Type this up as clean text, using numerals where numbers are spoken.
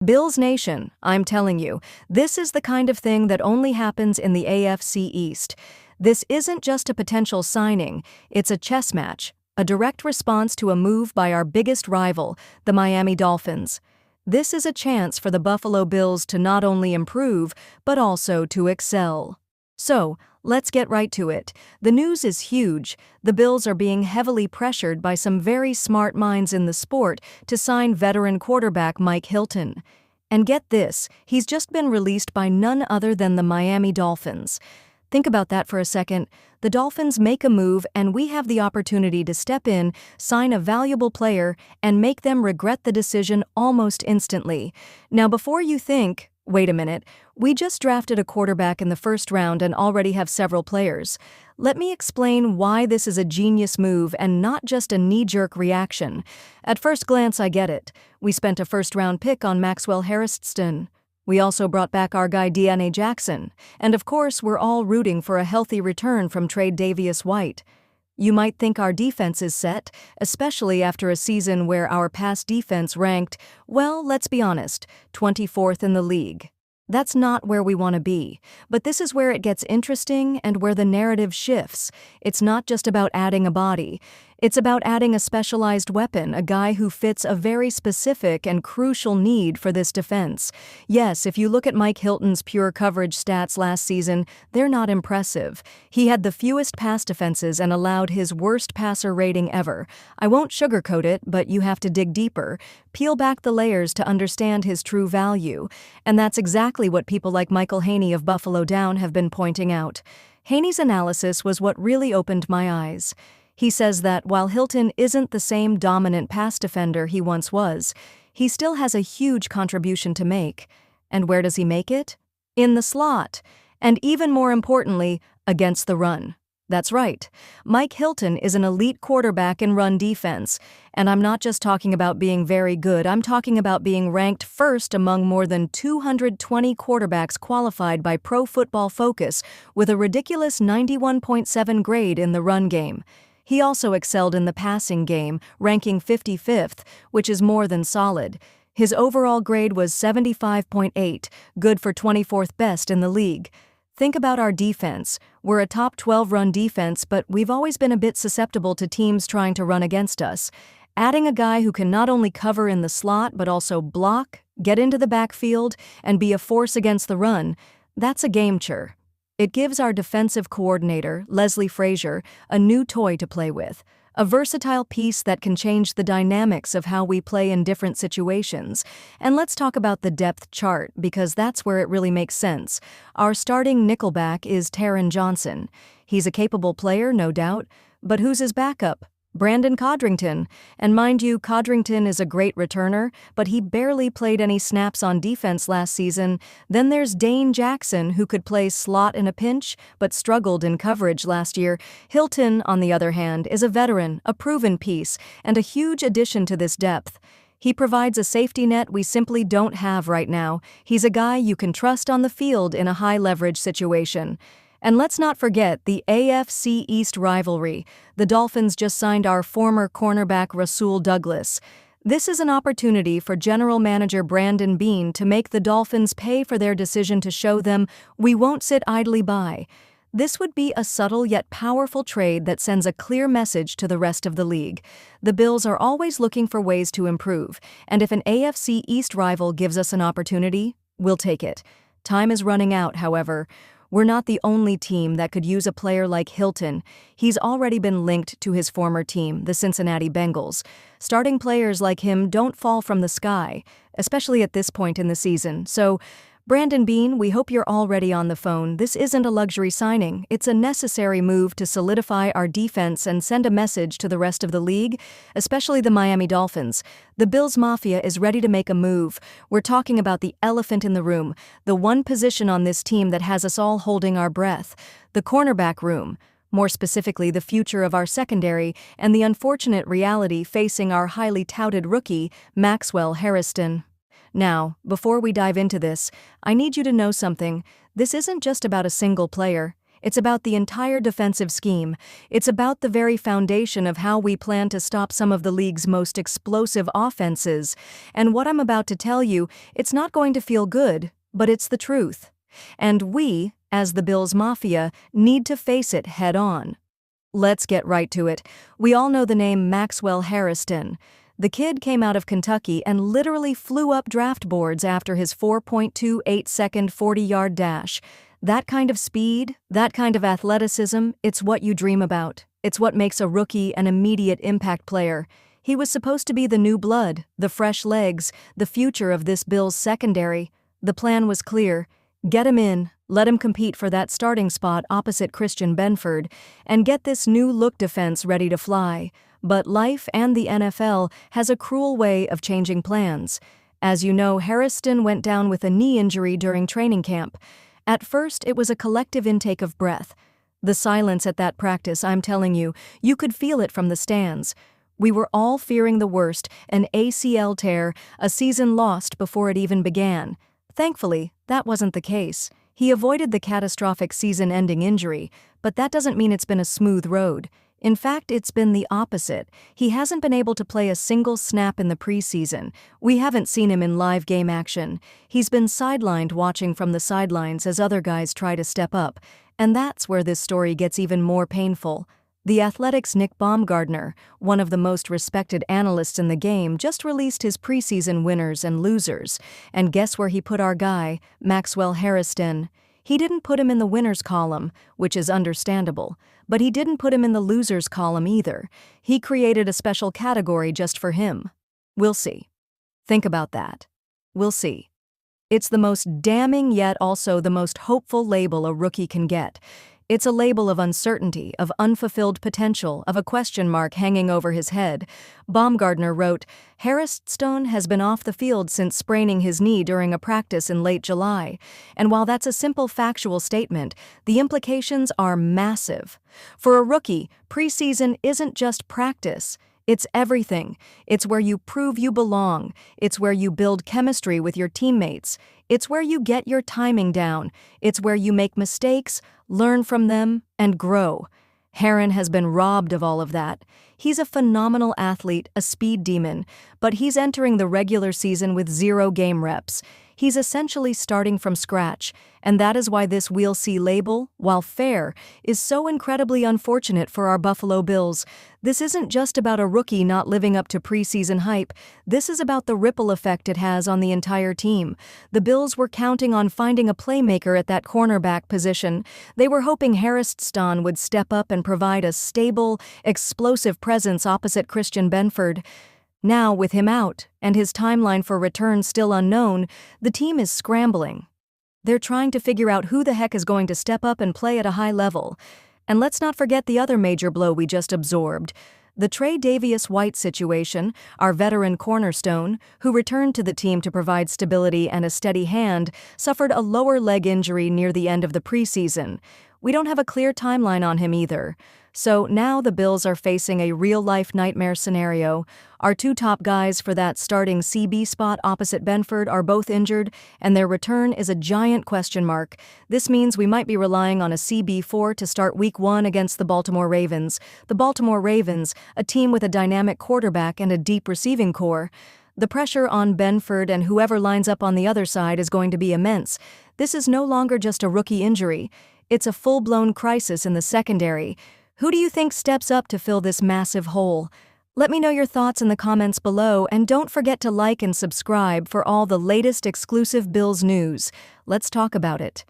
Bills Nation, I'm telling you, this is the kind of thing that only happens in the AFC East. This isn't just a potential signing, it's a chess match, a direct response to a move by our biggest rival, the Miami Dolphins. This is a chance for the Buffalo Bills to not only improve, but also to excel. So, let's get right to it. The news is huge. The Bills are being heavily pressured by some very smart minds in the sport to sign veteran quarterback Mike Hilton. And get this, he's just been released by none other than the Miami Dolphins. Think about that for a second. The Dolphins make a move and we have the opportunity to step in, sign a valuable player, and make them regret the decision almost instantly. Now before you think, wait a minute, we just drafted a quarterback in the first round and already have several players. Let me explain why this is a genius move and not just a knee-jerk reaction. At first glance, I get it. We spent a first-round pick on Maxwell Harrison. We also brought back our guy DNA Jackson. And of course, we're all rooting for a healthy return from trade Davius White. You might think our defense is set, especially after a season where our pass defense ranked, well, let's be honest, 24th in the league. That's not where we want to be, but this is where it gets interesting and where the narrative shifts. It's not just about adding a body. It's about adding a specialized weapon, a guy who fits a very specific and crucial need for this defense. Yes, if you look at Mike Hilton's pure coverage stats last season, they're not impressive. He had the fewest pass defenses and allowed his worst passer rating ever. I won't sugarcoat it, but you have to dig deeper. Peel back the layers to understand his true value. And that's exactly what people like Michael Haney of Buffalo Down have been pointing out. Haney's analysis was what really opened my eyes. He says that while Hilton isn't the same dominant pass defender he once was, he still has a huge contribution to make. And where does he make it? In the slot. And even more importantly, against the run. That's right. Mike Hilton is an elite quarterback in run defense. And I'm not just talking about being very good, I'm talking about being ranked first among more than 220 quarterbacks qualified by Pro Football Focus with a ridiculous 91.7 grade in the run game. He also excelled in the passing game, ranking 55th, which is more than solid. His overall grade was 75.8, good for 24th best in the league. Think about our defense. We're a top 12 run defense, but we've always been a bit susceptible to teams trying to run against us. Adding a guy who can not only cover in the slot but also block, get into the backfield, and be a force against the run, that's a game-changer. It gives our defensive coordinator, Leslie Frazier, a new toy to play with, a versatile piece that can change the dynamics of how we play in different situations. And let's talk about the depth chart, because that's where it really makes sense. Our starting nickelback is Taron Johnson. He's a capable player, no doubt, but who's his backup? Brandon Codrington. And mind you, Codrington is a great returner, but he barely played any snaps on defense last season. Then there's Dane Jackson, who could play slot in a pinch, but struggled in coverage last year. Hilton, on the other hand, is a veteran, a proven piece, and a huge addition to this depth. He provides a safety net we simply don't have right now. He's a guy you can trust on the field in a high-leverage situation. And let's not forget the AFC East rivalry. The Dolphins just signed our former cornerback Rasul Douglas. This is an opportunity for General Manager Brandon Beane to make the Dolphins pay for their decision to show them we won't sit idly by. This would be a subtle yet powerful trade that sends a clear message to the rest of the league. The Bills are always looking for ways to improve, and if an AFC East rival gives us an opportunity, we'll take it. Time is running out, however. We're not the only team that could use a player like Hilton. He's already been linked to his former team, the Cincinnati Bengals. Starting players like him don't fall from the sky, especially at this point in the season. So, Brandon Beane, we hope you're already on the phone. This isn't a luxury signing. It's a necessary move to solidify our defense and send a message to the rest of the league, especially the Miami Dolphins. The Bills Mafia is ready to make a move. We're talking about the elephant in the room, the one position on this team that has us all holding our breath, the cornerback room. More specifically, the future of our secondary and the unfortunate reality facing our highly touted rookie, Maxwell Harrison. Now, before we dive into this, I need you to know something. This isn't just about a single player. It's about the entire defensive scheme. It's about the very foundation of how we plan to stop some of the league's most explosive offenses. And what I'm about to tell you, it's not going to feel good, but it's the truth. And we, as the Bills Mafia, need to face it head on. Let's get right to it. We all know the name Maxwell Hairston. The kid came out of Kentucky and literally flew up draft boards after his 4.28-second 40-yard dash. That kind of speed, that kind of athleticism, it's what you dream about. It's what makes a rookie an immediate impact player. He was supposed to be the new blood, the fresh legs, the future of this Bills secondary. The plan was clear. Get him in, let him compete for that starting spot opposite Christian Benford, and get this new-look defense ready to fly. But life and the NFL has a cruel way of changing plans. As you know, Hairston went down with a knee injury during training camp. At first, it was a collective intake of breath. The silence at that practice, I'm telling you, you could feel it from the stands. We were all fearing the worst, an ACL tear, a season lost before it even began. Thankfully, that wasn't the case. He avoided the catastrophic season-ending injury, but that doesn't mean it's been a smooth road. In fact, it's been the opposite. He hasn't been able to play a single snap in the preseason. We haven't seen him in live game action. He's been sidelined watching from the sidelines as other guys try to step up. And that's where this story gets even more painful. The Athletic's Nick Baumgardner, one of the most respected analysts in the game, just released his preseason winners and losers. And guess where he put our guy, Maxwell Hairston? He didn't put him in the winners column, which is understandable, but he didn't put him in the losers column either. He created a special category just for him. We'll see. Think about that. We'll see. It's the most damning yet also the most hopeful label a rookie can get. It's a label of uncertainty, of unfulfilled potential, of a question mark hanging over his head. Baumgardner wrote, Hairston has been off the field since spraining his knee during a practice in late July. And while that's a simple factual statement, the implications are massive. For a rookie, preseason isn't just practice. It's everything. It's where you prove you belong. It's where you build chemistry with your teammates. It's where you get your timing down. It's where you make mistakes, learn from them, and grow. Herron has been robbed of all of that. He's a phenomenal athlete, a speed demon, but he's entering the regular season with 0 game reps. He's essentially starting from scratch, and that is why this "we'll see" label, while fair, is so incredibly unfortunate for our Buffalo Bills. This isn't just about a rookie not living up to preseason hype. This is about the ripple effect it has on the entire team. The Bills were counting on finding a playmaker at that cornerback position. They were hoping Hairston would step up and provide a stable, explosive presence opposite Christian Benford. Now, with him out, and his timeline for return still unknown, the team is scrambling. They're trying to figure out who the heck is going to step up and play at a high level. And let's not forget the other major blow we just absorbed. The Trey Davis-White situation, our veteran cornerstone, who returned to the team to provide stability and a steady hand, suffered a lower leg injury near the end of the preseason. We don't have a clear timeline on him either. So now the Bills are facing a real-life nightmare scenario. Our 2 top guys for that starting CB spot opposite Benford are both injured, and their return is a giant question mark. This means we might be relying on a CB4 to start Week 1 against the Baltimore Ravens. The Baltimore Ravens, a team with a dynamic quarterback and a deep receiving core. The pressure on Benford and whoever lines up on the other side is going to be immense. This is no longer just a rookie injury. It's a full-blown crisis in the secondary. Who do you think steps up to fill this massive hole? Let me know your thoughts in the comments below, and don't forget to like and subscribe for all the latest exclusive Bills news. Let's talk about it.